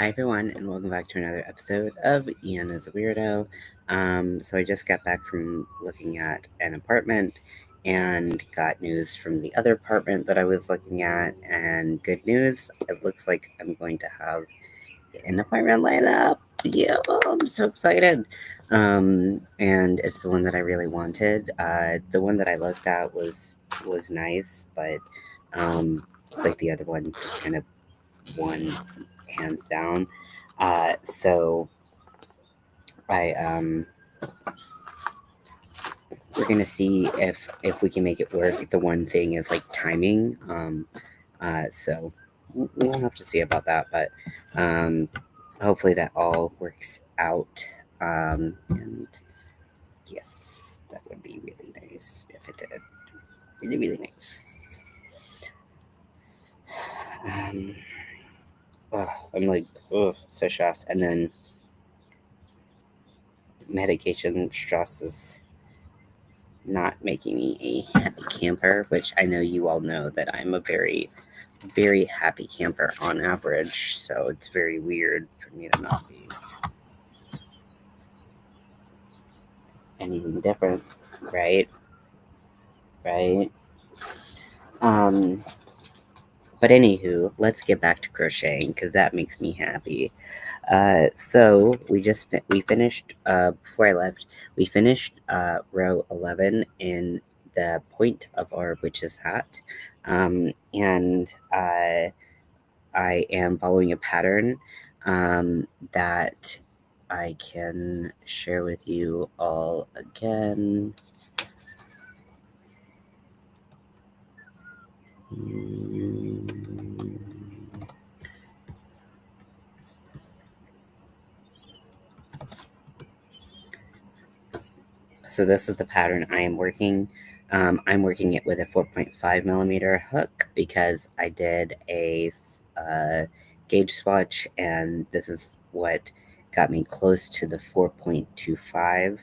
Hi everyone, and welcome back to another episode of Ian is a Weirdo. So I just got back from looking at an apartment and got news from the other apartment that I was looking at. And good news, it looks like I'm going to have an apartment lineup. Yeah, I'm so excited. And it's the one that I really wanted. The one that I looked at was nice, but like the other one just kind of won hands down. So I we're gonna see if we can make it work. The one thing is like timing. So we'll have to see about that, but hopefully that all works out. And yes, that would be really nice if it did. Really, really nice. Um, I'm like, oh, so stressed. And then medication stress is not making me a happy camper, which I know you all know that I'm a very, very happy camper on average. So it's very weird for me to not be anything different, right? Right? Um, but anywho, let's get back to crocheting because that makes me happy. So we finished before I left. We finished row 11 in the point of our witch's hat, and I am following a pattern that I can share with you all again. So this is the pattern I am working. I'm working it with a 4.5 millimeter hook because I did a gauge swatch, and this is what got me close to the 4.25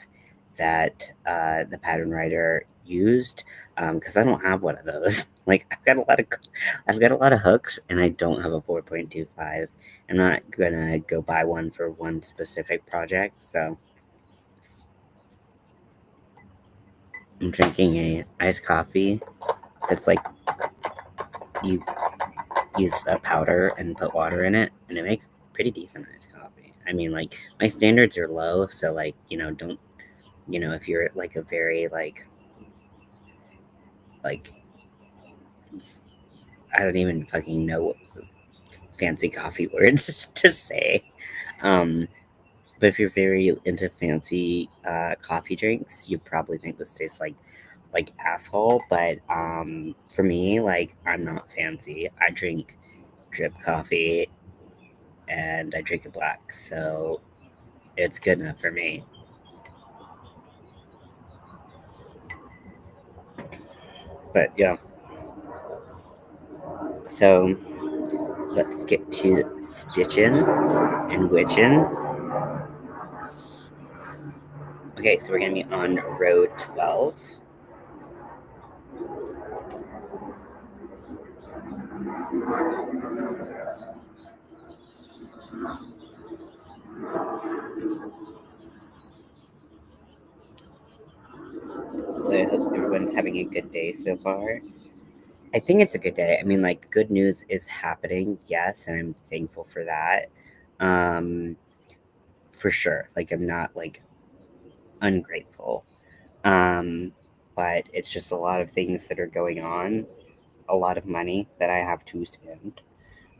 that the pattern writer used. Because I don't have one of those. Like I've got a lot of hooks, and I don't have a 4.25. I'm not gonna go buy one for one specific project, so I'm drinking a iced coffee that's like you use a powder and put water in it, and it makes pretty decent iced coffee. I mean, like my standards are low, so like don't if you're like a very like I don't even fucking know fancy coffee words to say. Um, but if you're very into fancy coffee drinks, you probably think this tastes like asshole. But for me, like I'm not fancy. I drink drip coffee and I drink it black, so it's good enough for me. But yeah, so let's get to stitching and witching. Okay, so we're gonna be on row 12. So I hope everyone's having a good day so far. I think it's a good day. I mean, like, good news is happening, yes, and I'm thankful for that. Um, for sure. Like, I'm not like ungrateful. Um, but it's just a lot of things that are going on, a lot of money that I have to spend.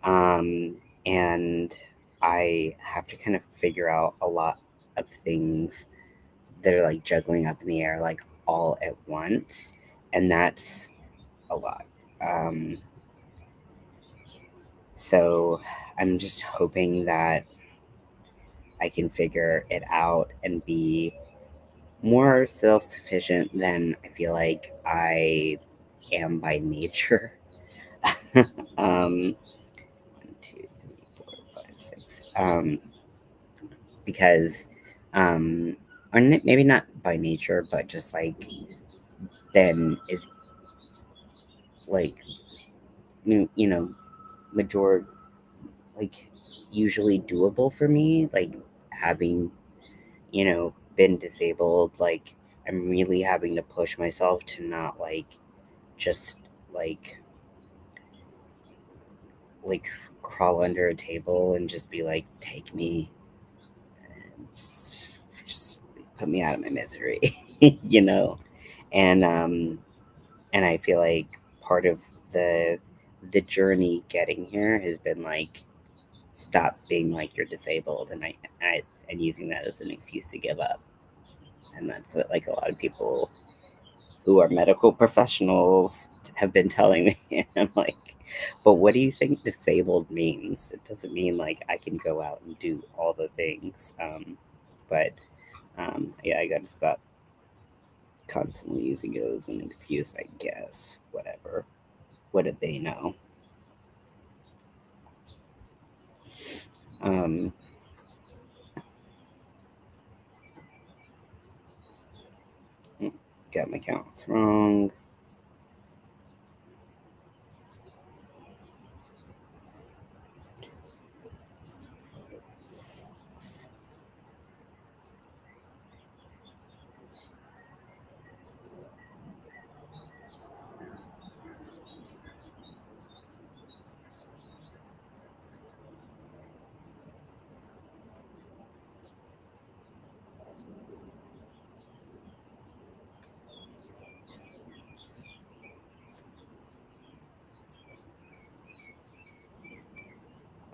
Um, and I have to kind of figure out a lot of things that are like juggling up in the air, like all at once. And that's a lot. Um, so I'm just hoping that I can figure it out and be more self sufficient than I feel like I am by nature. um, 1, 2, 3, 4, 5, 6. Because, or maybe not by nature, but just like then is like, major, like usually doable for me, like having, been disabled. Like I'm really having to push myself to not just like like crawl under a table and just be like, take me, and just put me out of my misery, you know. And I feel like part of the the journey getting here has been like, stop being like you're disabled, and using that as an excuse to give up. And that's what like a lot of people who are medical professionals have been telling me. And I'm like, but what do you think disabled means? It doesn't mean like I can go out and do all the things. But yeah, I got to stop constantly using it as an excuse, I guess. Whatever. What did they know? Um, got my counts wrong.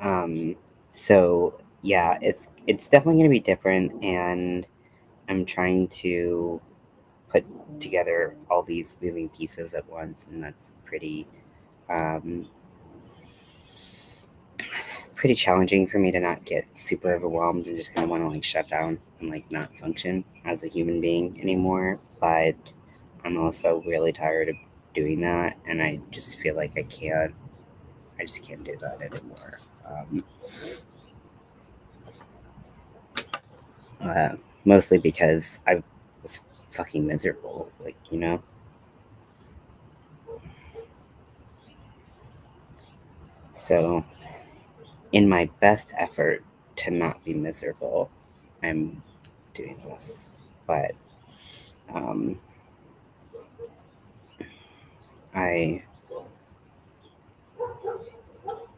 Um, so yeah, it's definitely gonna be different, and I'm trying to put together all these moving pieces at once, and that's um, pretty challenging for me to not get super overwhelmed and just kind of want to like shut down and like not function as a human being anymore. But I'm also really tired of doing that, and I just feel like I just can't do that anymore. Uh, Mostly because I was fucking miserable, like. So, in my best effort to not be miserable, I'm doing this. But um, I,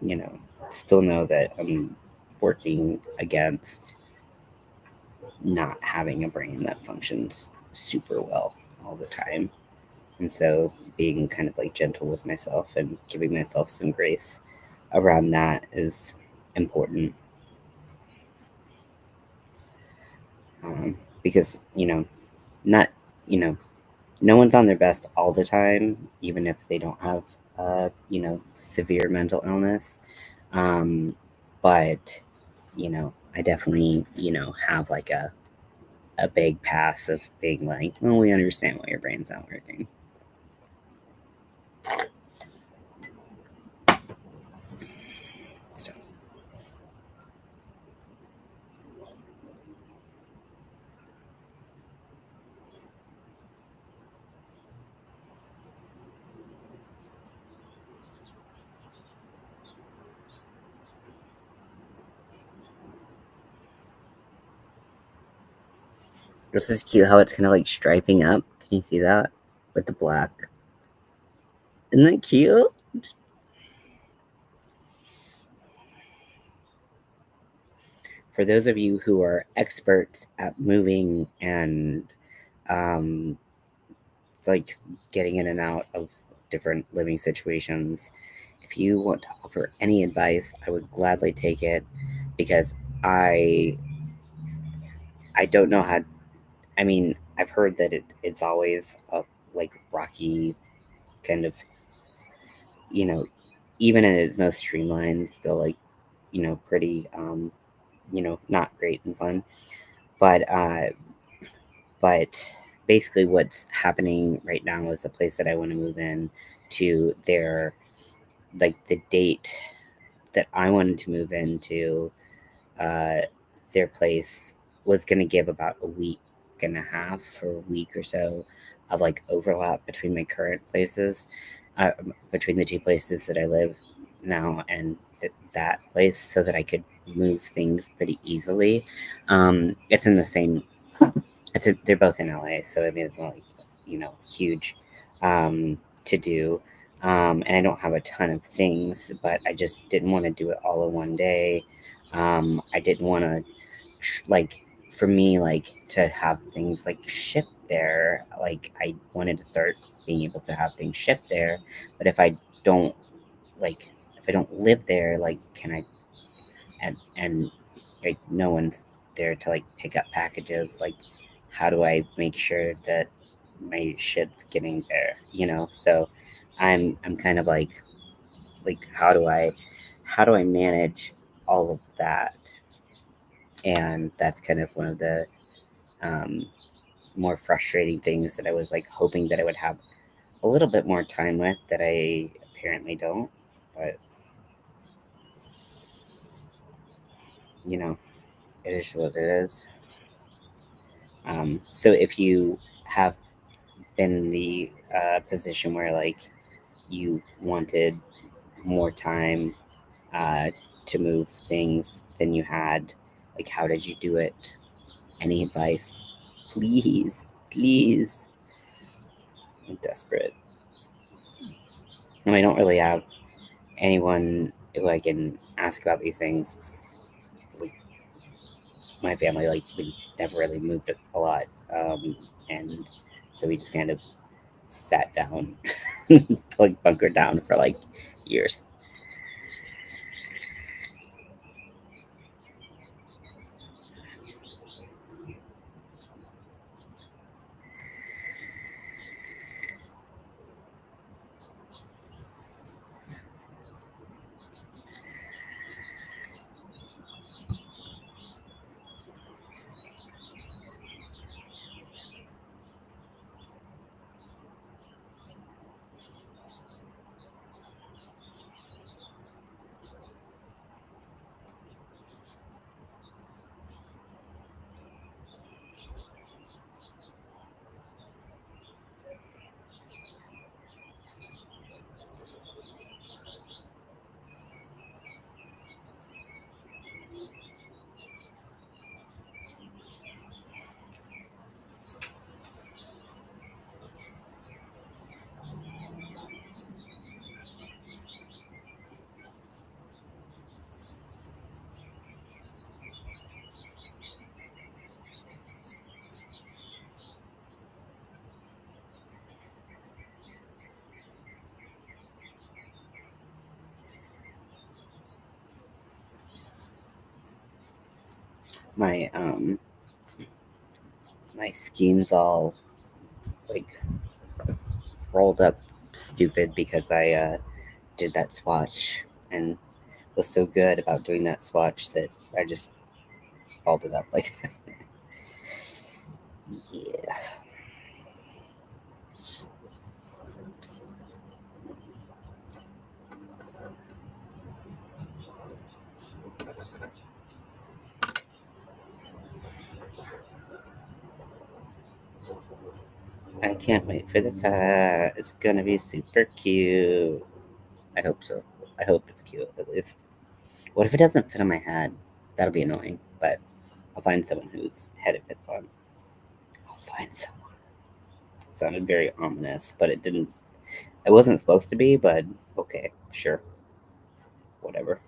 you know, still know that I'm working against not having a brain that functions super well all the time. And so being kind of like gentle with myself and giving myself some grace around that is important. Because, not, you know, no one's on their best all the time, even if they don't have, severe mental illness. Um, but, I definitely, have like a big pass of being like, well, we understand why your brain's not working. So, this is cute how it's kind of like striping up. Can you see that? With the black. Isn't that cute? For those of you who are experts at moving and um, like getting in and out of different living situations, if you want to offer any advice, I would gladly take it because I I don't know how. I mean, I've heard that it's always a like rocky kind of, you know, even in its most streamlined, still like, pretty, not great and fun. But basically, what's happening right now is the place that I want to move in to their like the date that I wanted to move into. Uh, their place was going to give about a week and a half or a week or so of like overlap between my current places, between the two places that I live now and that place, so that I could move things pretty easily. It's in the same. They're both in LA, so I mean it's not like huge to do. And I don't have a ton of things, but I just didn't want to do it all in one day. I didn't want to like for me like to have things like shipped there. Like I wanted to start being able to have things shipped there, but don't like if I don't live there, like can I and like no one's there to like pick up packages. Like how do I make sure that my shit's getting there? So I'm kind of like how do I manage all of that? And that's kind of one of the um, more frustrating things that I was like hoping that I would have a little bit more time with that I apparently don't. But you know, it is what it is. So if you have been in the position where like you wanted more time uh, to move things than you had, like how did you do it? Any advice? Please, please. I'm desperate. And I don't really have anyone who I can ask about these things. Like my family, like we never really moved a lot, and so we just kind of sat down, like bunkered down for like years. My my skin's all like rolled up stupid because I did that swatch and was so good about doing that swatch that I just balled it up like yeah. I can't wait for this hat. It's gonna be super cute. I hope so. I hope it's cute at least. What if it doesn't fit on my head? That'll be annoying, but I'll find someone whose head it fits on. I'll find someone. Sounded very ominous, but it didn't. It wasn't supposed to be, but okay, sure, whatever.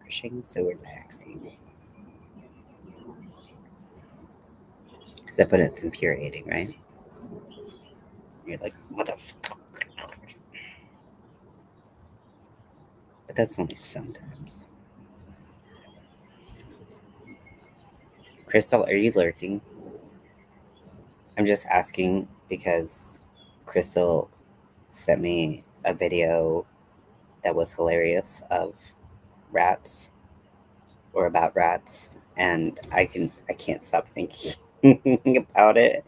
Crushing so relaxing. Except when it's infuriating, right? You're like, what the but that's only sometimes. Crystal, are you lurking? I'm just asking because Crystal sent me a video that was hilarious of rats or about rats, and I can't stop thinking about it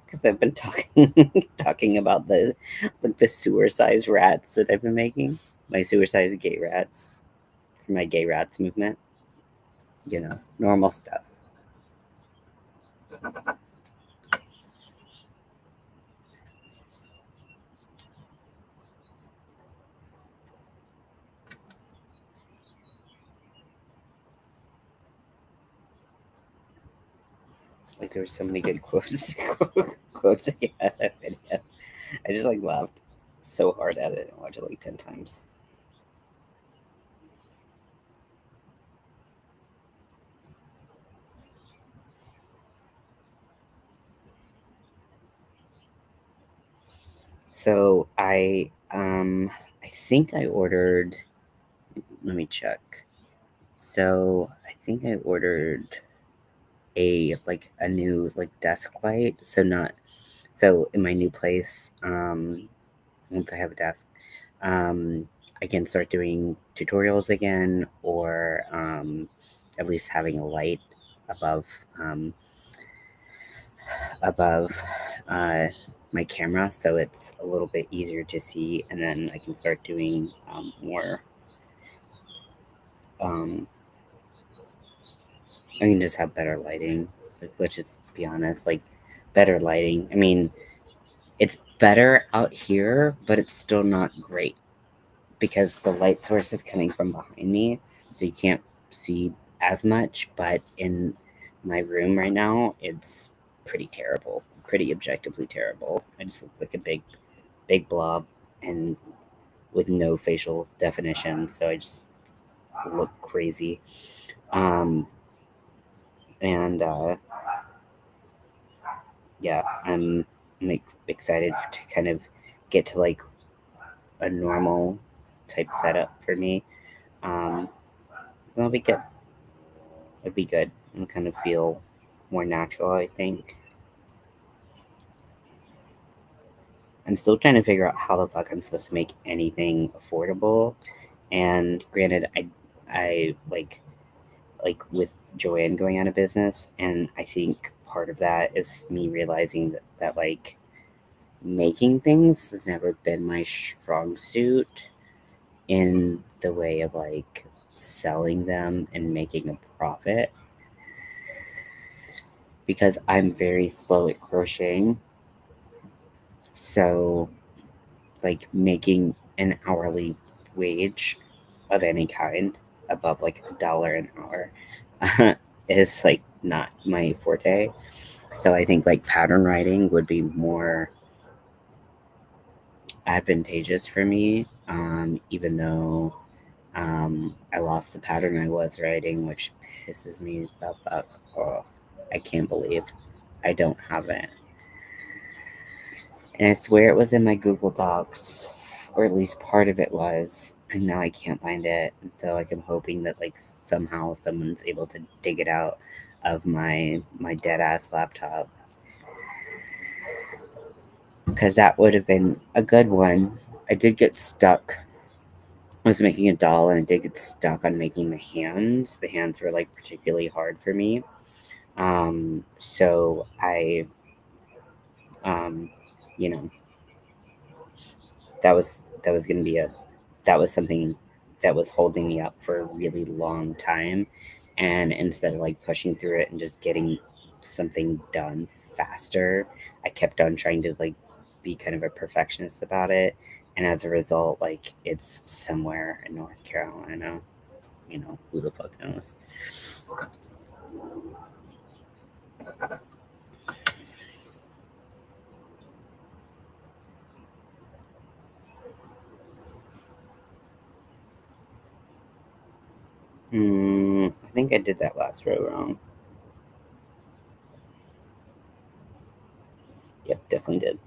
because I've been talking talking about the sewer sized rats that I've been making, my sewer sized gay rats for my gay rats movement. Normal stuff. Like there were so many good quotes quotes in that video. I just like laughed so hard at it and watched it like 10 times. So I think I ordered. Let me check. So I think I ordered a new like desk light. So in my new place, once I have a desk, um, I can start doing tutorials again, or at least having a light above um, above uh, my camera, so it's a little bit easier to see, and then I can start doing more. Um, I can just have better lighting. Like, let's just be honest, like better lighting. I mean, it's better out here, but it's still not great because the light source is coming from behind me, so you can't see as much. But in my room right now, it's pretty terrible, pretty objectively terrible. I just look like a big blob and with no facial definition, so I just look crazy. Um, and yeah, I'm excited to kind of get to like a normal type setup for me. Um, that'll be good. It'd be good and kind of feel more natural, I think. I'm still trying to figure out how the fuck I'm supposed to make anything affordable. And granted, I like with Joanne going out of business, and I think part of that is me realizing that like making things has never been my strong suit in the way of like selling them and making a profit because I'm very slow at crocheting. So, like making an hourly wage of any kind above like $1 an hour is like not my forte. So I think like pattern writing would be more advantageous for me, even though I lost the pattern I was writing, which pisses me the fuck off. I can't believe I don't have it. And I swear it was in my Google Docs, or at least part of it was, and now I can't find it. And so like I'm hoping that like somehow someone's able to dig it out of my dead ass laptop because that would have been a good one. I did get stuck. I was making a doll and I did get stuck on making the hands. The hands were like particularly hard for me. So um, you know, that was gonna be a that was something that was holding me up for a really long time. And instead of like pushing through it and just getting something done faster, I kept on trying to like be kind of a perfectionist about it. And as a result, like it's somewhere in North Carolina. Who the fuck knows? I think I did that last row wrong. Yep, definitely did.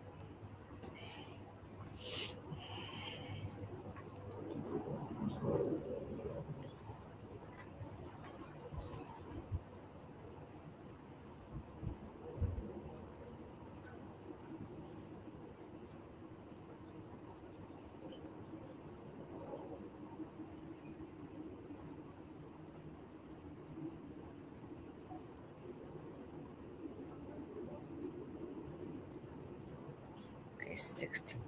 16.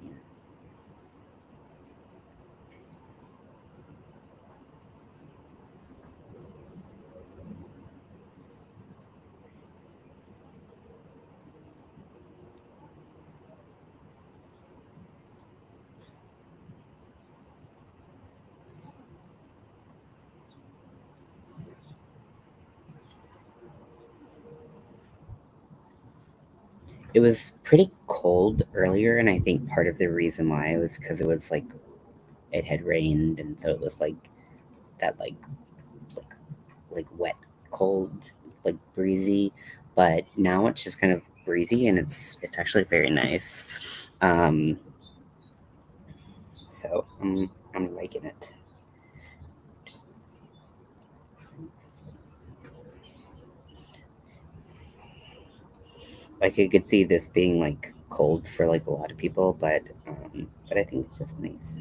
It was pretty cold earlier, and I think part of the reason why was because it was like it had rained, and so it was like that, like wet, cold, like breezy. But now it's just kind of breezy, and it's actually very nice. Um, so I'm liking it. Like I could see this being like cold for like a lot of people, but I think it's just nice.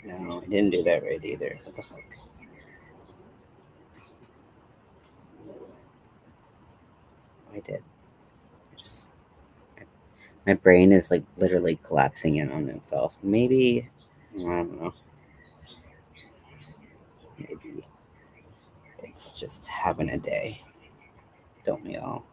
No, I didn't do that right either. What the fuck? I did. I just my brain is like literally collapsing in on itself. Maybe I don't know. Maybe it's just having a day. Don't we all?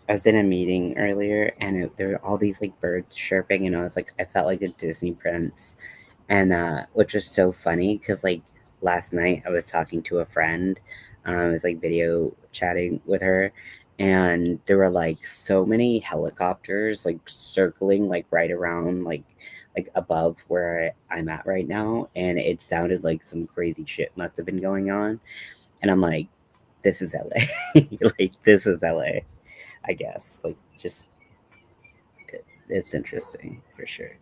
I was in a meeting earlier, and there were all these like birds chirping, and I felt like a Disney prince, and which was so funny because like last night I was talking to a friend, I was like video chatting with her, and there were like so many helicopters like circling like right around like above where I'm at right now, and it sounded like some crazy shit must have been going on, and I'm like, this is LA, like this is LA, I guess, like just it's interesting for sure.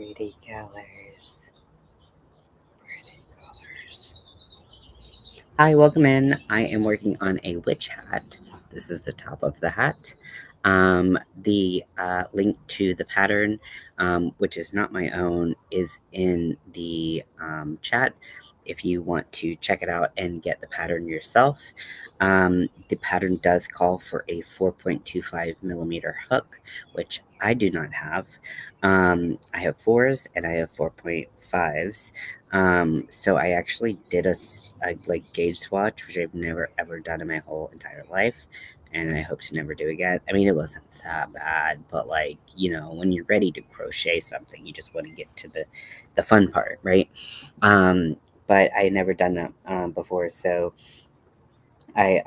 Pretty colors. Pretty colors. Hi, welcome in. I am working on a witch hat. This is the top of the hat. The link to the pattern, which is not my own, is in the chat if you want to check it out and get the pattern yourself. The pattern does call for a 4.25 millimeter hook, which I do not have. I have 4s and I have 4.5s. So I actually did a like gauge swatch, which I've never ever done in my whole entire life, and I hope to never do again. I mean, it wasn't that bad, but like, when you're ready to crochet something, you just want to get to the fun part, right? But I had never done that before, so I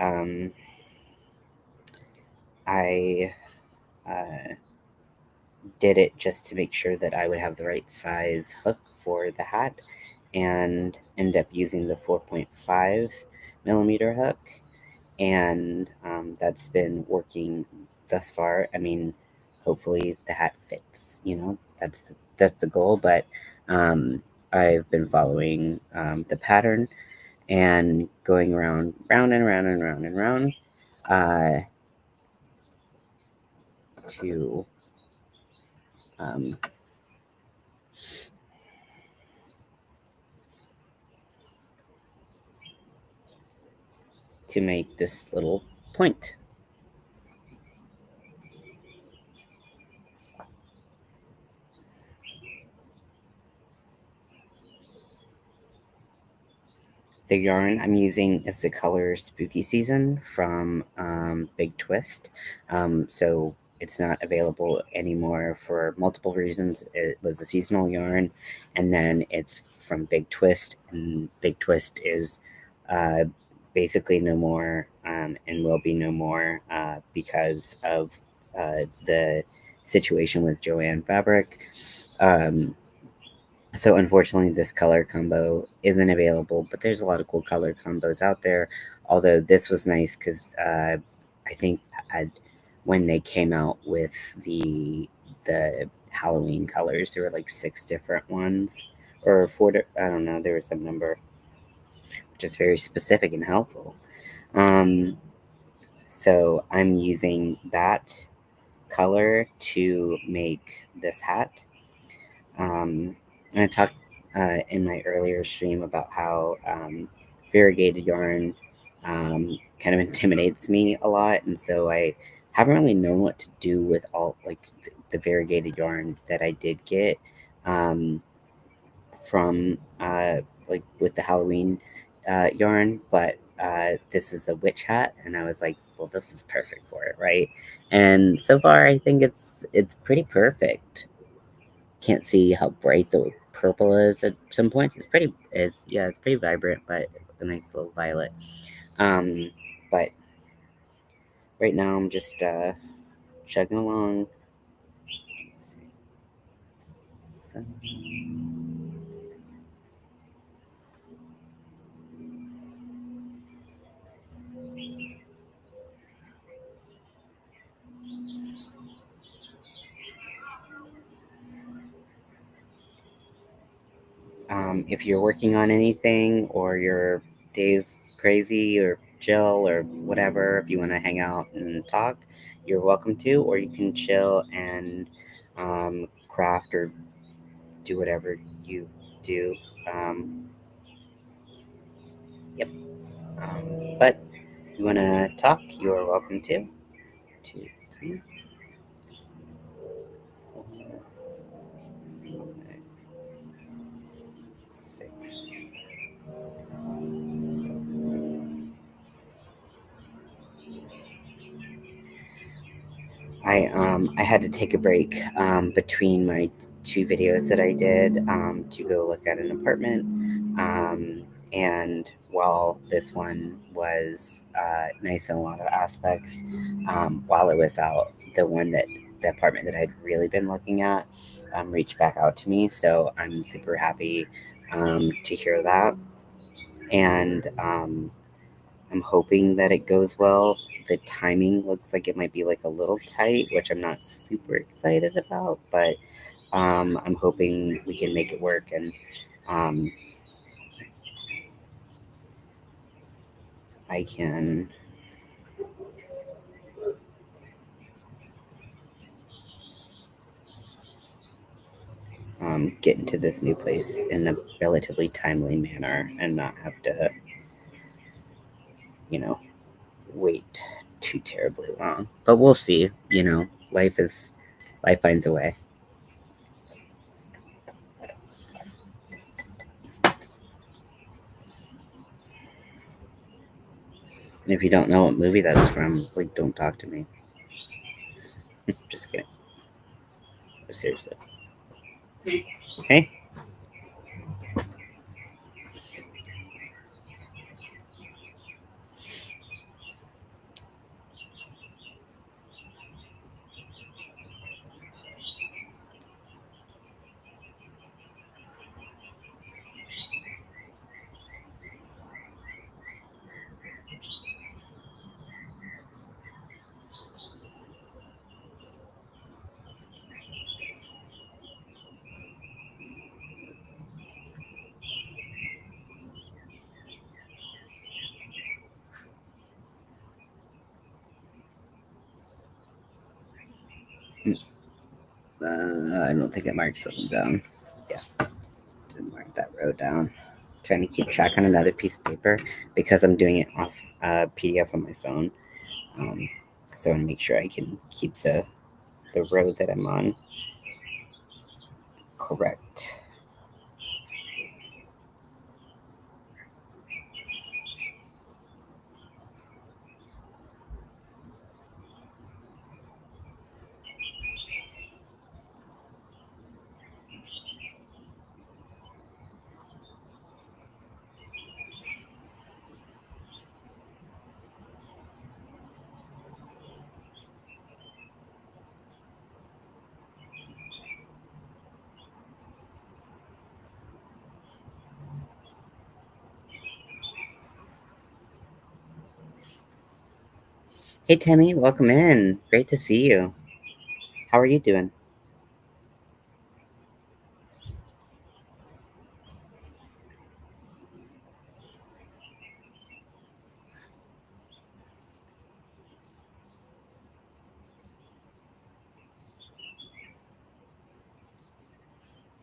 I uh, did it just to make sure that I would have the right size hook for the hat, and end up using the 4.5 millimeter hook, and that's been working thus far. I mean, hopefully the hat fits. That's the goal. But I've been following the pattern and going round and round and round and round uh, to um, to make this little point. The yarn I'm using is the color Spooky Season from Big Twist. So it's not available anymore for multiple reasons. It was a seasonal yarn, and then it's from Big Twist, and Big Twist is uh, basically no more, and will be no more because of the situation with Joanne Fabric. Um, so unfortunately, this color combo isn't available, but there's a lot of cool color combos out there. Although this was nice because I think when they came out with the Halloween colors, there were like 6 different ones or four. I don't know. There was some number, which is very specific and helpful. Um, so I'm using that color to make this hat. And I talked in my earlier stream about how variegated yarn kind of intimidates me a lot, and so I haven't really known what to do with all like the variegated yarn that I did get um, from like with the Halloween yarn, but this is a witch hat, and I was like, well, this is perfect for it, right? And so far, I think it's pretty perfect. Can't see how bright the purple is at some points. It's pretty vibrant, but a nice little violet. But right now I'm just chugging along. If you're working on anything or your day's crazy or chill or whatever, if you want to hang out and talk, you're welcome to, or you can chill and craft or do whatever you do. Um, yep. But you want to talk, you're welcome to. 2, 3, 4, 5, 6. I had to take a break between my 2 videos that I did to go look at an apartment. And while this one was nice in a lot of aspects, while it was out, the apartment that I'd really been looking at reached back out to me. So I'm super happy to hear that. And I'm hoping that it goes well. The timing looks like it might be like a little tight, which I'm not super excited about, but I'm hoping we can make it work, and um, I can get into this new place in a relatively timely manner and not have to, you know, wait too terribly long. But we'll see. Life finds a way. And if you don't know what movie that's from, like, don't talk to me. Just kidding. But seriously. Hey. I don't think I marked something down. Yeah, didn't mark that row down. Trying to keep track on another piece of paper because I'm doing it off PDF on my phone. Um, so I want to make sure I can keep the row that I'm on correct. Hey Timmy, welcome in. Great to see you. How are you doing?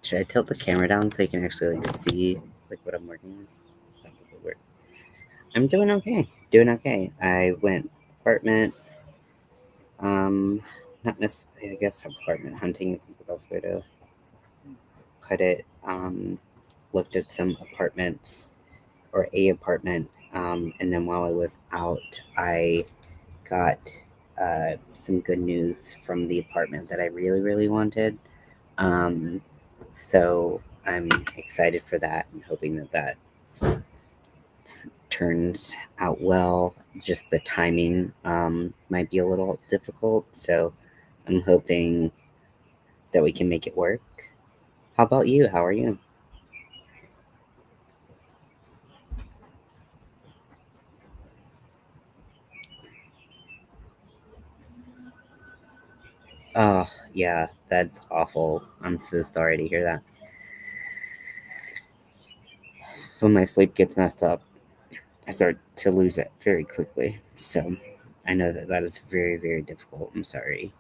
Should I tilt the camera down so you can actually like see like what I'm working on? That probably works. I'm doing okay. Doing okay. I went apartment. Not necessarily. I guess apartment hunting isn't the best way to put it. Looked at some apartments or a apartment, and then while I was out, I got some good news from the apartment that I really, really wanted. Um, so I'm excited for that and hoping that that turns out well. Just the timing might be a little difficult, so I'm hoping that we can make it work. How about you? How are you? Oh, yeah, that's awful. I'm so sorry to hear that. When my sleep gets messed up, I start to lose it very quickly. So I know that that is very, very difficult. I'm sorry.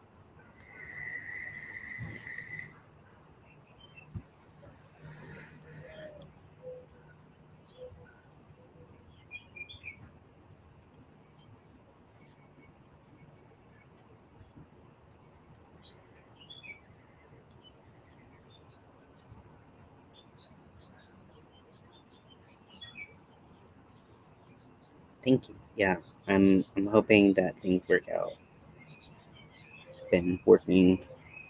Thank you. Yeah, I'm hoping that things work out. Been working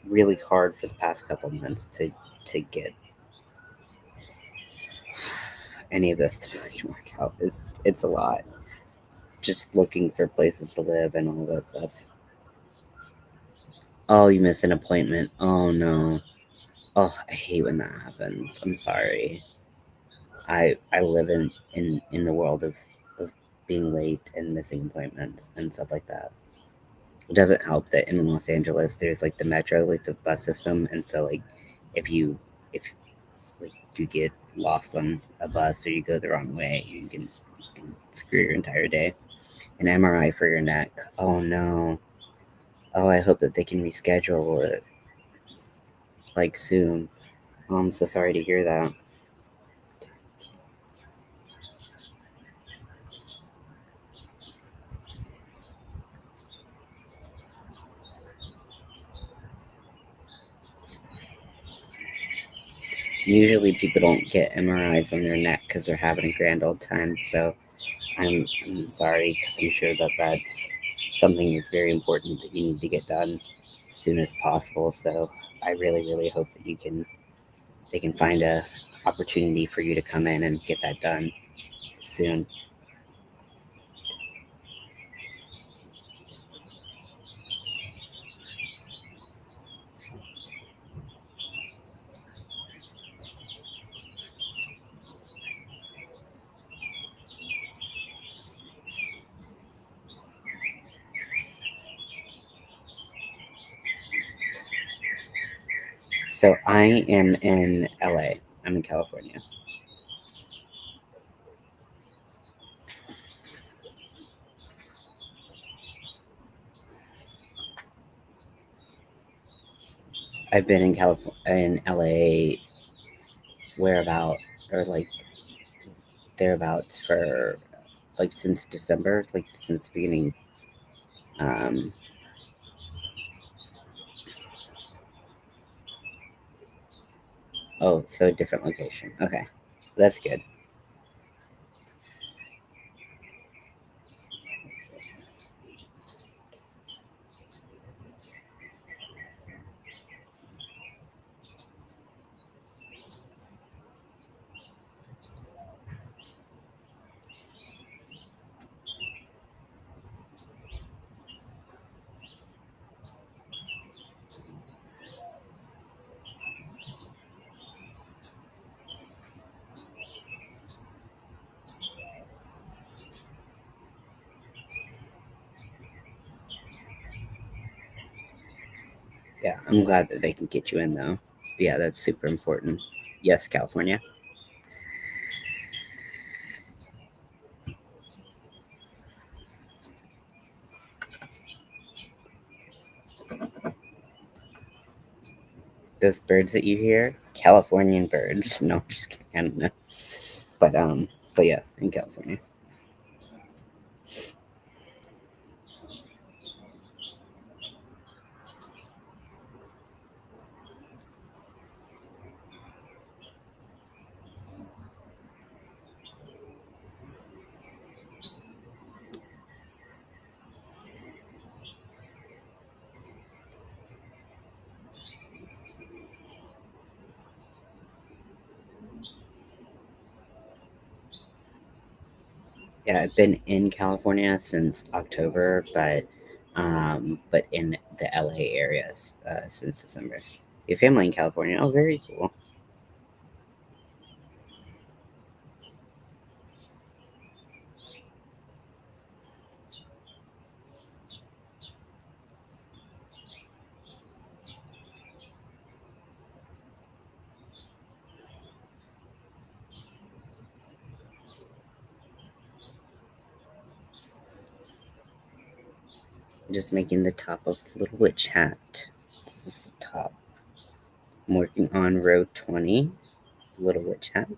really hard for the past couple months to get any of this to fucking work out. It's a lot. Just looking for places to live and all that stuff. Oh, you missed an appointment. Oh no. Oh, I hate when that happens. I'm sorry. I live in the world of being late and missing appointments and stuff like that. It doesn't help that in Los Angeles there's like the metro, like the bus system, and so like if you get lost on a bus or you go the wrong way, you can screw your entire day. An MRI for your neck. Oh no. Oh, I hope that they can reschedule it like soon. Oh, I'm so sorry to hear that. Usually people don't get MRIs on their neck because they're having a grand old time. So I'm sorry because I'm sure that that's something that's very important that you need to get done as soon as possible. So I really, really hope that they can find a opportunity for you to come in and get that done soon. So I am in LA. I'm in California. I've been in California in LA whereabout or like thereabouts for like since December, like since the beginning. Um, oh, so a different location. Okay, that's good. Yeah, I'm glad that they can get you in though. Yeah, that's super important. Yes, California. Those birds that you hear, Californian birds. No, I'm just kidding. I don't know. But but yeah, in California. Yeah, I've been in California since October, but in the LA areas since December. Your family in California? Oh, very cool. I'm just making the top of the Little Witch hat. This is the top. I'm working on row 20, Little Witch hat.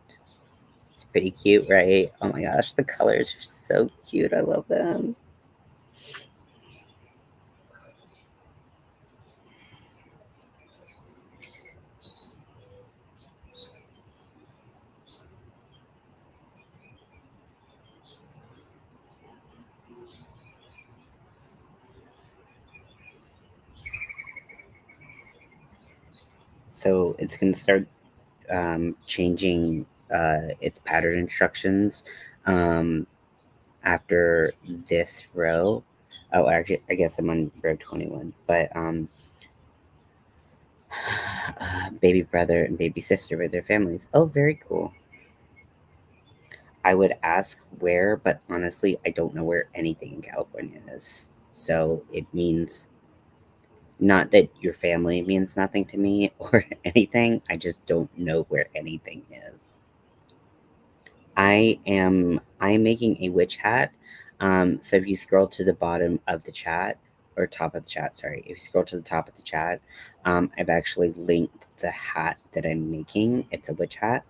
It's pretty cute, right? Oh my gosh, the colors are so cute. I love them. So it's going to start changing its pattern instructions um, after this row. Oh, actually, I guess I'm on row 21. But baby brother and baby sister with their families. Oh, very cool. I would ask where, but honestly, I don't know where anything in California is. So it means Not that your family means nothing to me or anything. I just don't know where anything is. I'm making a witch hat. So if you scroll to the bottom of the chat or top of the chat, sorry, if you scroll to the top of the chat, I've actually linked the hat that I'm making. It's a witch hat.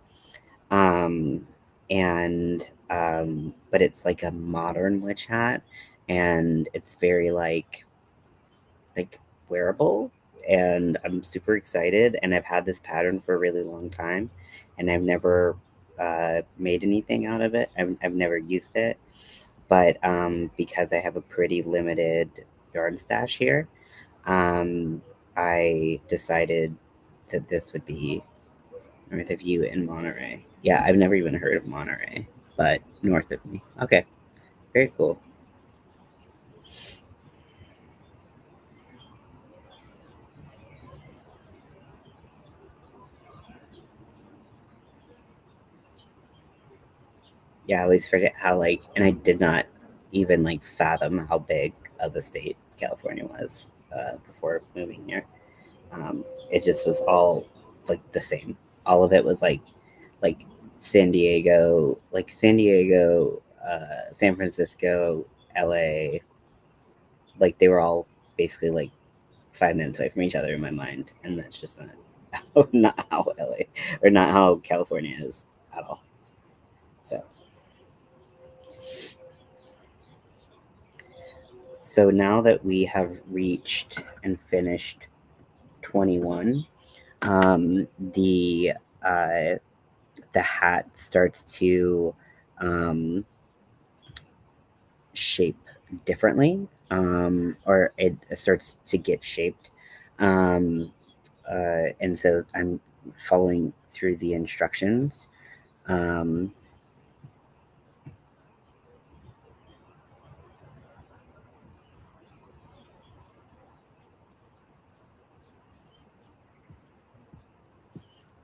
Um, but it's like a modern witch hat, and it's very like wearable, and I'm super excited. And I've had this pattern for a really long time, and I've never made anything out of it. I've never used it, but because I have a pretty limited yarn stash here, um, I decided that this would be north of you in Monterey. Yeah, I've never even heard of Monterey, but north of me. Okay, very cool. Yeah, I always forget how and I did not even fathom how big of a state California was before moving here. It just was all the same. All of it was like San Diego, San Francisco, LA. Like they were all basically 5 minutes away from each other in my mind, and that's just not how LA or not how California is at all. So So now that we have reached and finished 21, um, the uh, the hat starts to um, shape differently, or it starts to get shaped. Um, and so I'm following through the instructions. Um,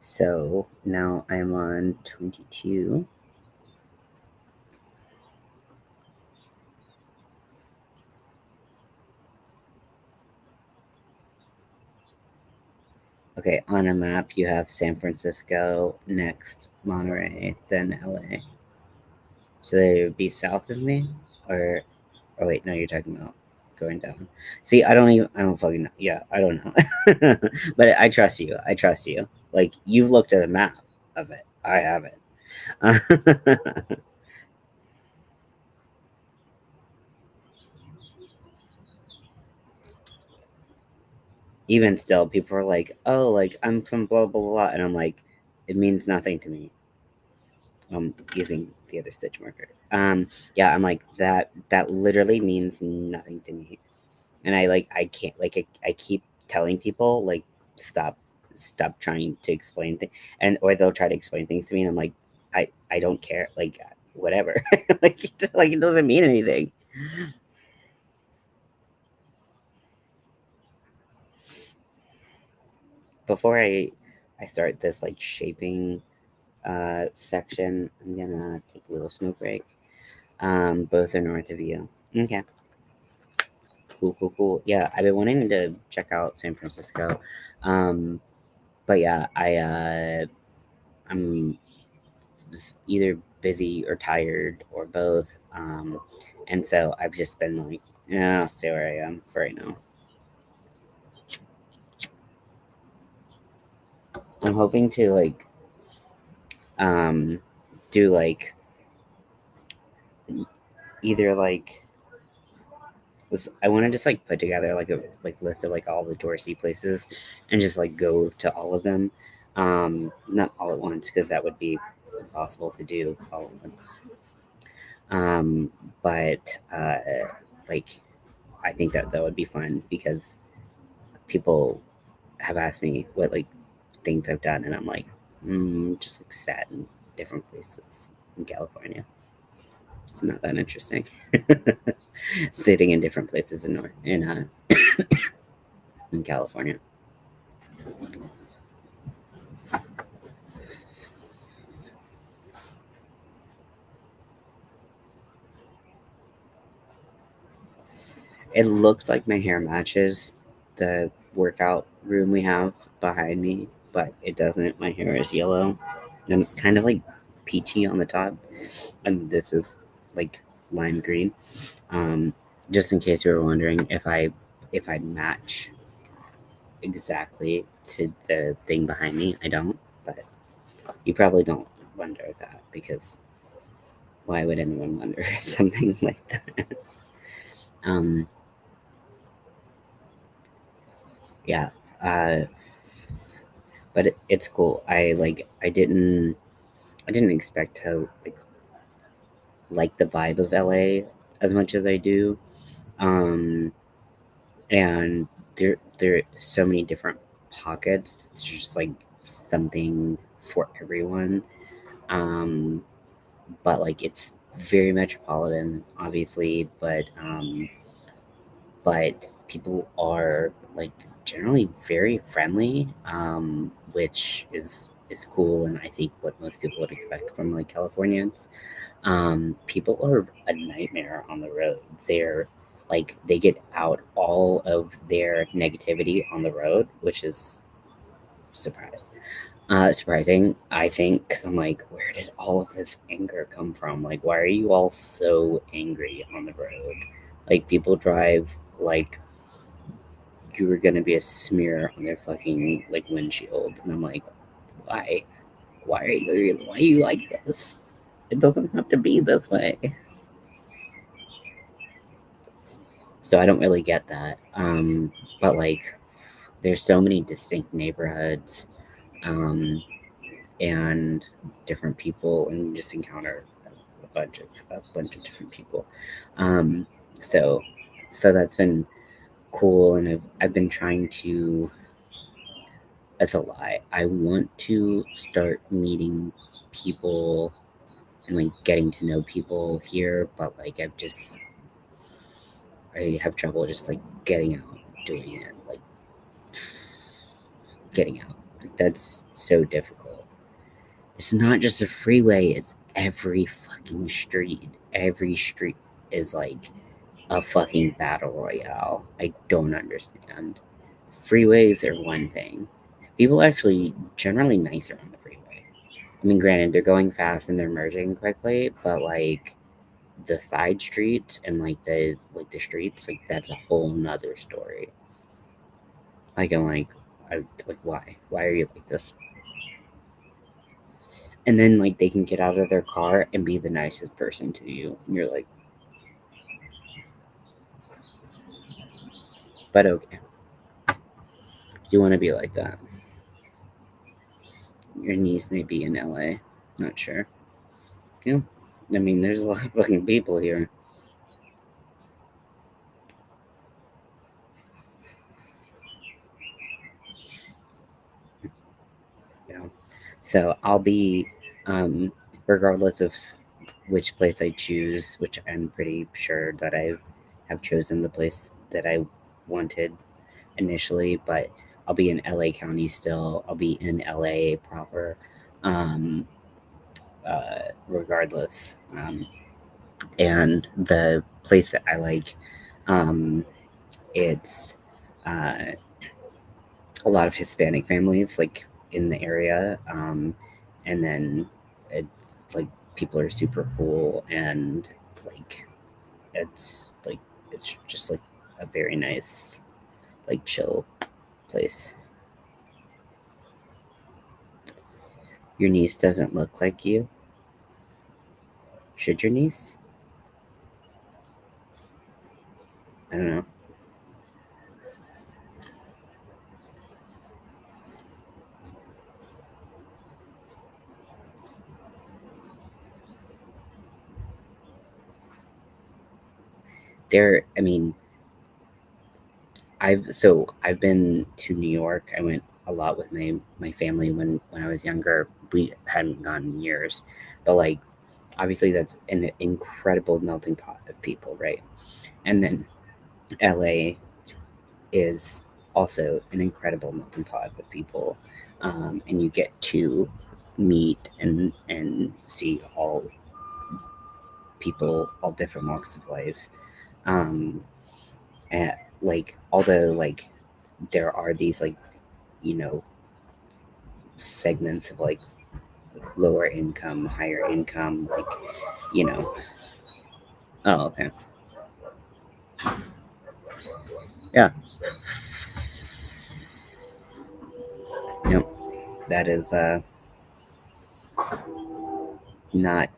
so now I'm on 22. Okay, on a map, you have San Francisco, next Monterey, then LA. So they would be south of me? Or, oh wait, no, you're talking about going down. See, I don't fucking know. Yeah, I don't know. But I trust you. I trust you. Like, you've looked at a map of it. I haven't. Even still, people are like, oh, I'm from blah, blah, blah. And I'm like, it means nothing to me. Using the other stitch marker. Yeah, I'm like that literally means nothing to me. And I can't I keep telling people stop stop trying to explain things, and or they'll try to explain things to me, and I'm like, I don't care, whatever. Like it doesn't mean anything. Before I start this shaping section, I'm gonna take a little smoke break. Both are north of you. Okay. Cool, cool, cool. Yeah, I've been wanting to check out San Francisco. Um, but yeah, I'm just either busy or tired or both. And so I've just been like, yeah, I'll stay where I am for right now. I'm hoping to um do either I want to just put together a list of all the touristy places and just go to all of them. Not all at once because that would be impossible to do all at once. Um, but like I think that would be fun because people have asked me what things I've done, and I'm like, just sat in different places in California. It's not that interesting. Sitting in different places in California. It looks like my hair matches, the workout room we have behind me, but it doesn't. My hair is yellow, and it's kind of like peachy on the top, and this is like lime green. Um, just in case you were wondering if I match exactly to the thing behind me, I don't. But you probably don't wonder that because why would anyone wonder something like that? Um, yeah. Uh, but it's cool. I didn't expect to like the vibe of LA as much as I do. Um, and there are so many different pockets. It's just like something for everyone. Um, but like it's very metropolitan, obviously, but people are like generally very friendly, which is cool, and I think what most people would expect from like Californians. People are a nightmare on the road. They're like they get out all of their negativity on the road, which is surprising, I think, because I'm like, where did all of this anger come from? Like, why are you all so angry on the road? Like, people drive like you were gonna be a smear on their fucking like windshield, and I'm like, why? Why are you like this? It doesn't have to be this way. So I don't really get that. But like, there's so many distinct neighborhoods, um, and different people, and you just encounter a bunch of different people. Um, so so that's been cool, and I've been trying to. That's a lie. I want to start meeting people and like getting to know people here, but like I have trouble just like getting out, doing it, like getting out. Like, that's so difficult. It's not just a freeway, it's every fucking street. Every street is like a fucking battle royale. I don't understand. Freeways are one thing. People are actually generally nicer on the freeway. I mean, granted, they're going fast and they're merging quickly, but like the side streets and like the streets, like that's a whole nother story. Like I'm like why? Why are you like this? And then like they can get out of their car and be the nicest person to you. And you're like, but okay, you want to be like that. Your niece may be in LA. Not sure. Yeah. I mean, there's a lot of fucking people here. You know. So I'll be, um, regardless of which place I choose, which I'm pretty sure that I have chosen the place that I wanted initially, but I'll be in LA County still. I'll be in LA proper, um, regardless. And the place that I like, um, it's uh, a lot of Hispanic families like in the area, and then it's like people are super cool and like it's like it's just like a very nice like chill place. Your niece doesn't look like you. Should your niece? I don't know. I mean, I've been to New York. I went a lot with my family when I was younger. We hadn't gone in years, but like obviously that's an incredible melting pot of people, right? And then LA is also an incredible melting pot of people, and you get to meet and see all people, all different walks of life. Um, and like although like there are these like, you know, segments of like lower income, higher income, like, you know. Oh, okay. Yeah. Yep. That is not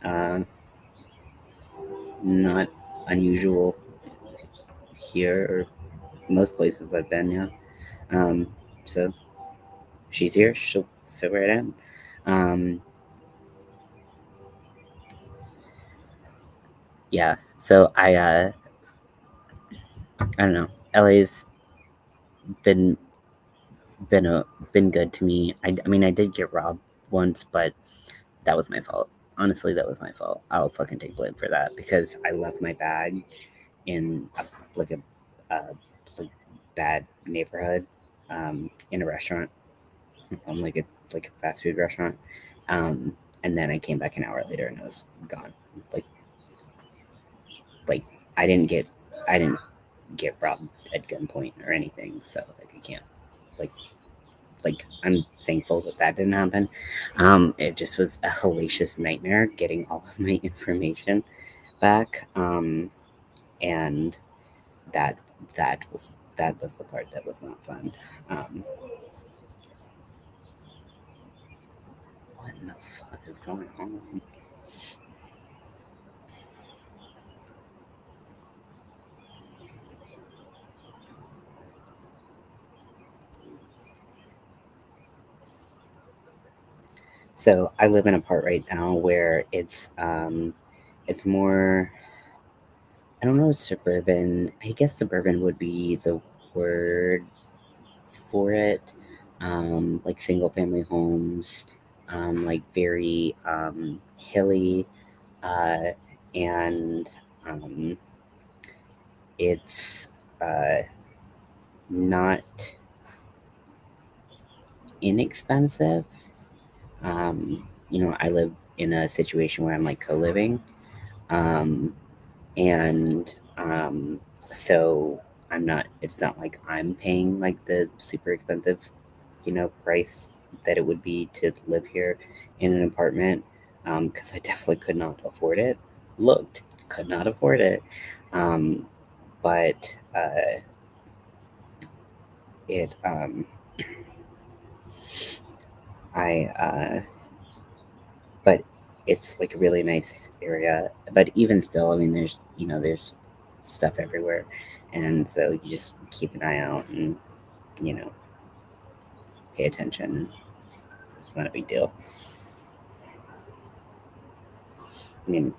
not unusual here or most places I've been. Yeah. So she's here. She'll fit right in. Um, yeah. So I don't know. LA's been been a been good to me. I mean I did get robbed once, but that was my fault. Honestly, that was my fault. I'll fucking take blame for that because I left my bag in like a like bad neighborhood, in a restaurant, like a fast food restaurant, and then I came back an hour later and it was gone. Like like I didn't get I didn't get robbed at gunpoint or anything, so like I can't like I'm thankful that that didn't happen. It just was a hellacious nightmare getting all of my information back, and that that was the part that was not fun. Um, what in the fuck is going on? So I live in a part right now where it's more, I don't know, suburban. I guess suburban would be the word for it. Like single family homes, like very hilly, uh, and um, it's uh, not inexpensive. I live in a situation where I'm like co living. Um, and so I'm not, it's not like I'm paying like the super expensive, price that it would be to live here in an apartment, because I definitely could not afford it. Looked, could not afford it. Um, but it, I, but it's like a really nice area. But even still, I mean, there's stuff everywhere, and so you just keep an eye out and you know pay attention. It's not a big deal. I mean,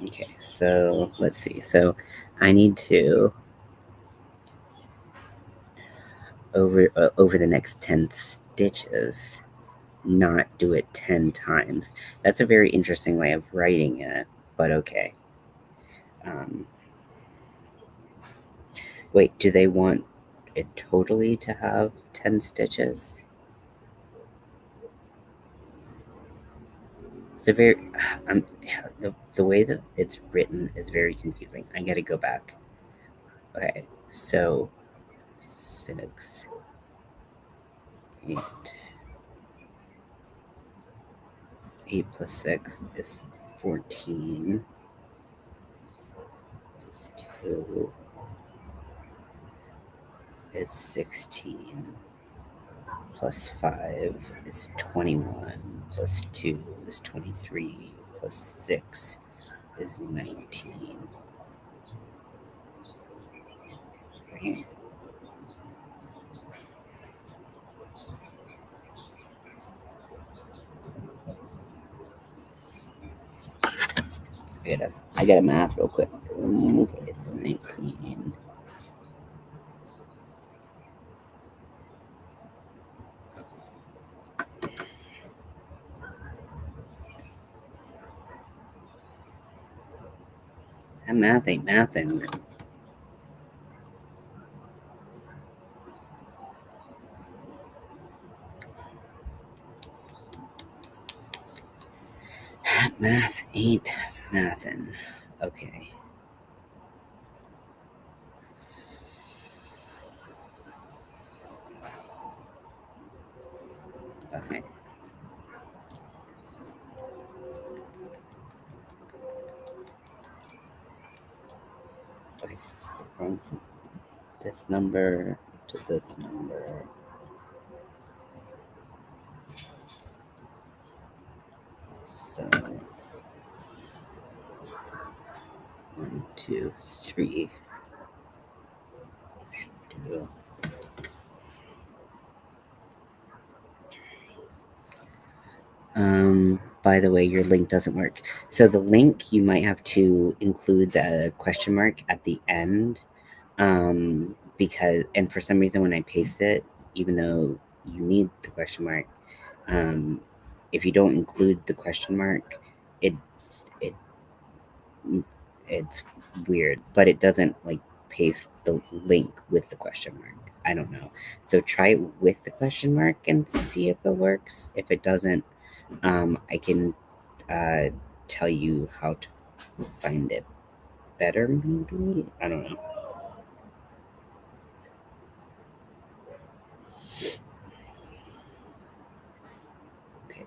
okay, so let's see. So I need to over the next 10 stitches, not do it 10 times. That's a very interesting way of writing it, but okay. Um, Wait, do they want it totally to have 10 stitches? It's a very the way that it's written is very confusing. I gotta go back. Okay, so 6, 8, 8 plus 6 is 14. Plus 2 is 16. Plus 5 is 21. Plus 2 is 23. Plus 6 is 19. Right? I gotta math real quick. Okay, so 19. That math ain't mathing. That math ain't mathin'. Okay. Okay. Okay. So from this number to this number. So 1, 2, 3. Do. By the way, your link doesn't work. So the link, you might have to include the question mark at the end. Because, and for some reason, when I paste it, even though you need the question mark, if you don't include the question mark, it it it's weird, but it doesn't like paste the link with the question mark. I don't know. So try it with the question mark and see if it works. If it doesn't, I can uh, tell you how to find it better, maybe? I don't know. Okay.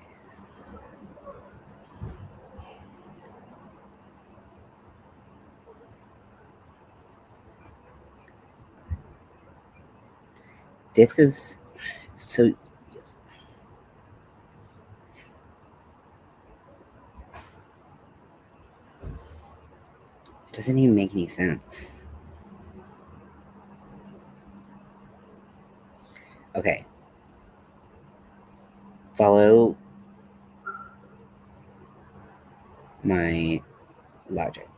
This is so. It doesn't even make any sense. Okay. Follow my logic.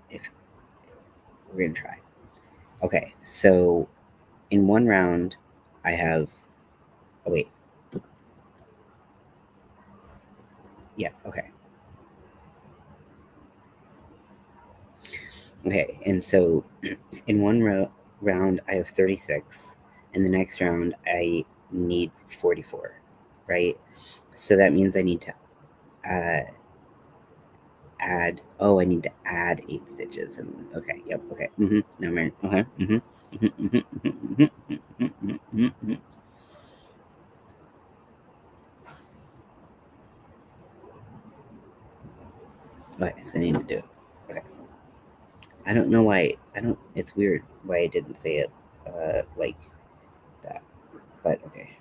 If we're gonna try. Okay. So in one round, I have. Oh wait. Yeah. Okay. Okay. And so in one round, I have 36. In the next round, I need 44. Right. So that means I need to uh, add. Oh, I need to add 8 stitches. And okay. Yep. Okay. No, okay. Okay. So I need to do it. Okay. I don't know why. I don't. It's weird why I didn't say it like that. But okay.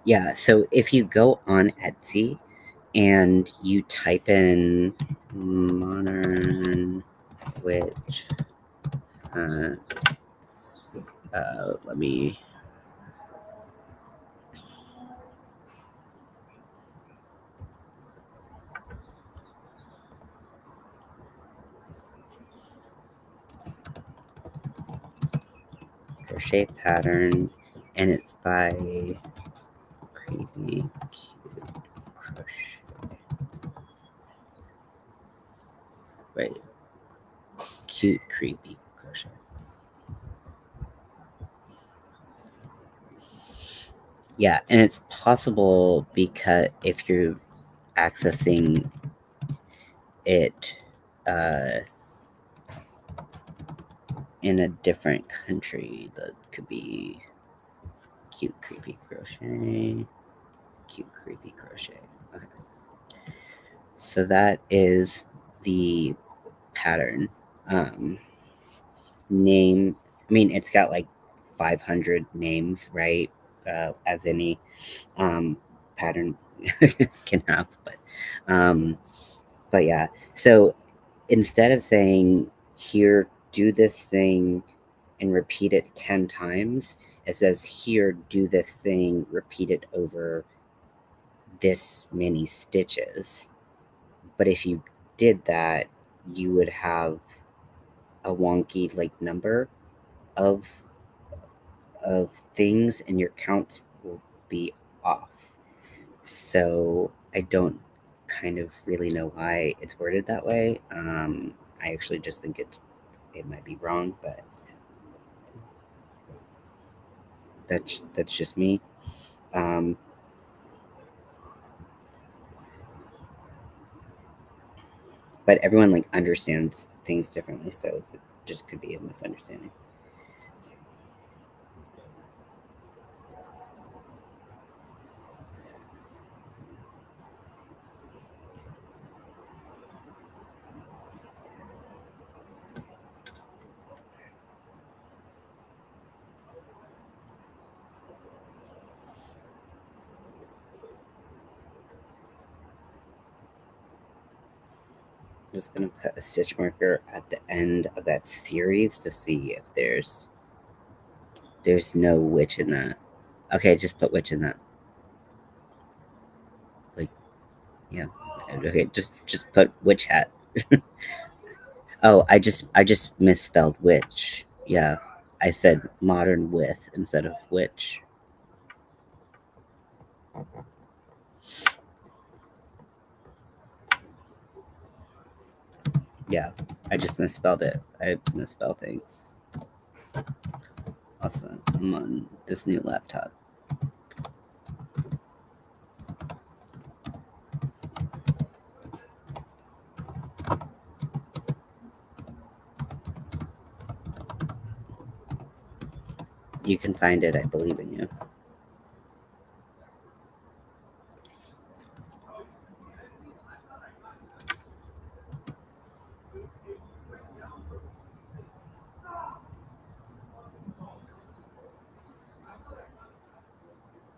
Yeah. So if you go on Etsy and you type in modern witch, uh, let me. Crochet pattern, and it's by Creepy Cute Crochet. Wait, Cute Creepy Crochet. Yeah, and it's possible because if you're accessing it uh, in a different country, that could be Cute Creepy Crochet. Cute Creepy Crochet. Okay. So that is the pattern. Um, name, I mean, it's got like 500 names, right? As any pattern can have, um, but yeah. So instead of saying, here, do this thing and repeat it 10 times, it says, here, do this thing, repeat it over this many stitches. But if you did that, you would have a wonky like number of things, and your count will be off. So I don't kind of really know why it's worded that way. I actually just think it might be wrong, but that's just me. Um, but everyone like understands things differently, so it just could be a misunderstanding. I'm just gonna put a stitch marker at the end of that series to see if there's no witch in that. Okay, just put witch in that. Like, yeah. Okay, just put witch hat. Oh, I just misspelled witch. Yeah. I said modern with instead of witch. Yeah. I just misspelled it. I misspell things. Also, I'm on this new laptop. You can find it. I believe in you.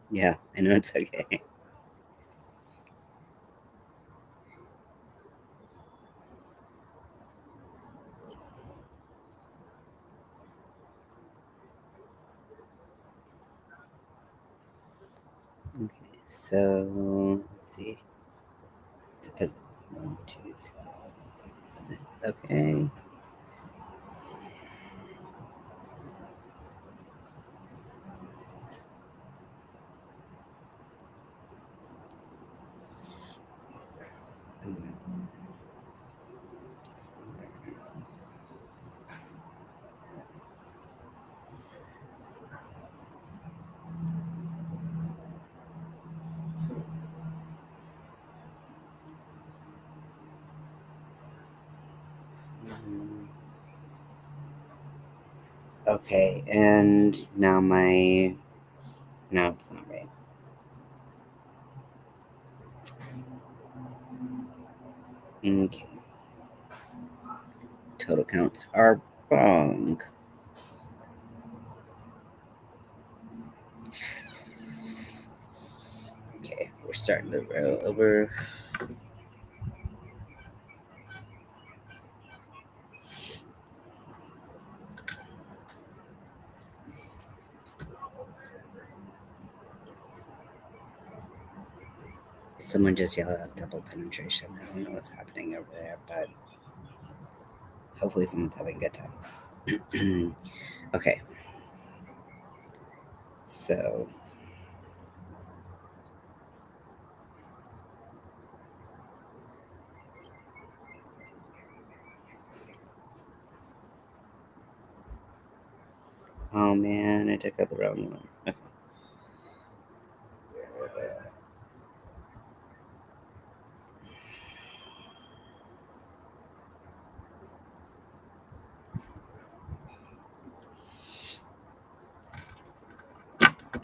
Yeah, I know it's okay. Okay, so let's see. To put 1, 2, 3, 6. Okay. And then okay, and now no, it's not right. Okay. Total counts are wrong. Okay, we're starting the row over. Someone just yelled out double penetration. I don't know what's happening over there, but hopefully someone's having a good time. Okay, so oh man, I took out the wrong one.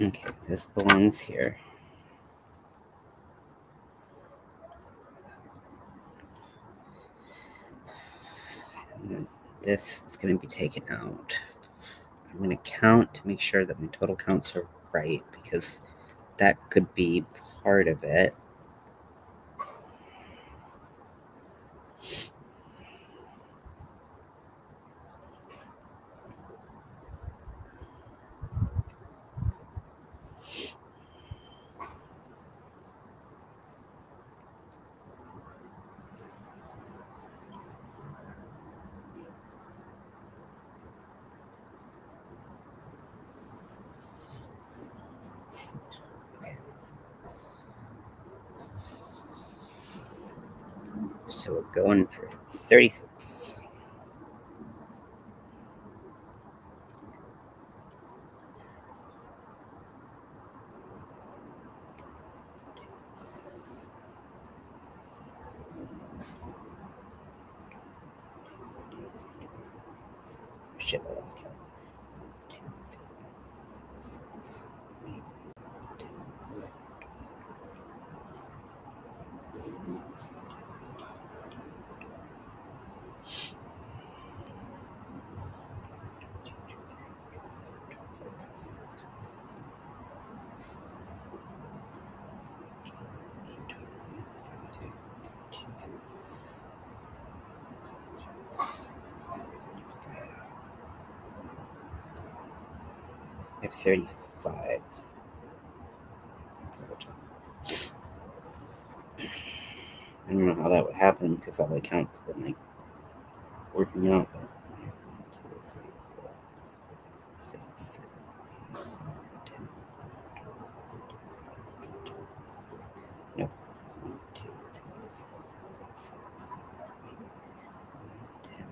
Okay, this belongs here. this is going to be taken out. I'm going to count to make sure that my total counts are right, because that could be part of it. Okay. So we're going for 36. Shit, I lost count. 2, 3, 4, 6, 8, 10, 11, 6, I have 35. I don't know how that would happen, because all my counts have been like working out. But 1, 2, 3, 4, 6, 7, 8, 10, 11, 12, 13, 14, 15, 16. Nope. 1, 2, 3, 4, 5, 6, 7, 8, 9, 10, 11,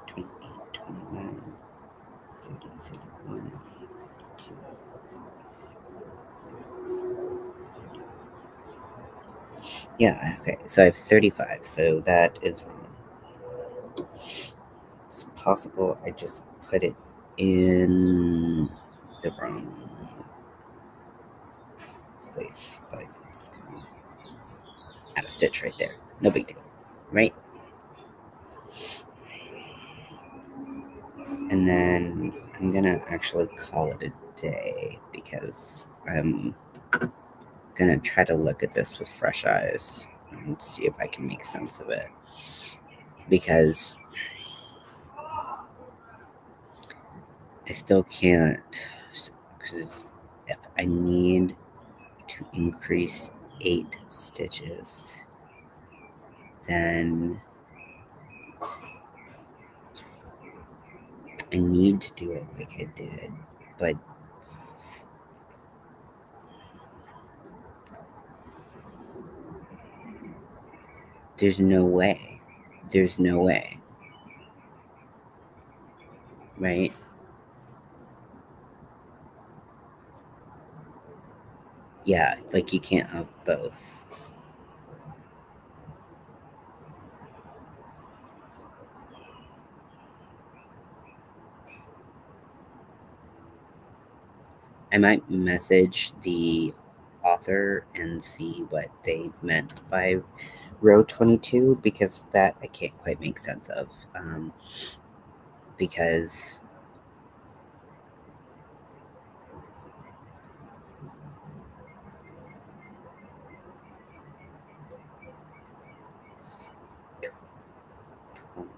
28, 29, 30, 31, 32, 33. Yeah, okay. So I have 35. So that is wrong. It's possible I just put it in the wrong place, but it's gonna add a stitch right there. No big deal, right? And then I'm gonna actually call it a day, because I'm gonna try to look at this with fresh eyes and see if I can make sense of it. Because I still can't, because if I need to increase 8 stitches, then I need to do it like I did, but there's no way. There's no way. Right? Yeah, like you can't have both. I might message the author and see what they meant by row 22, because that I can't quite make sense of. Because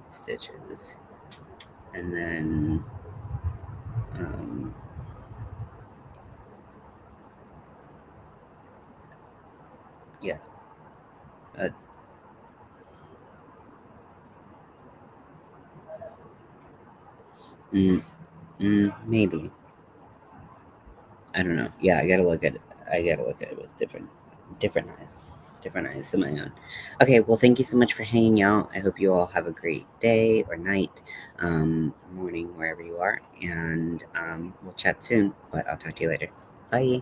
stitches, and then yeah, maybe, I don't know. Yeah, I gotta look at it. I gotta look at it with different eyes than my own. Okay, well, thank you so much for hanging out. I hope you all have a great day or night, morning, wherever you are, and we'll chat soon. But I'll talk to you later. Bye.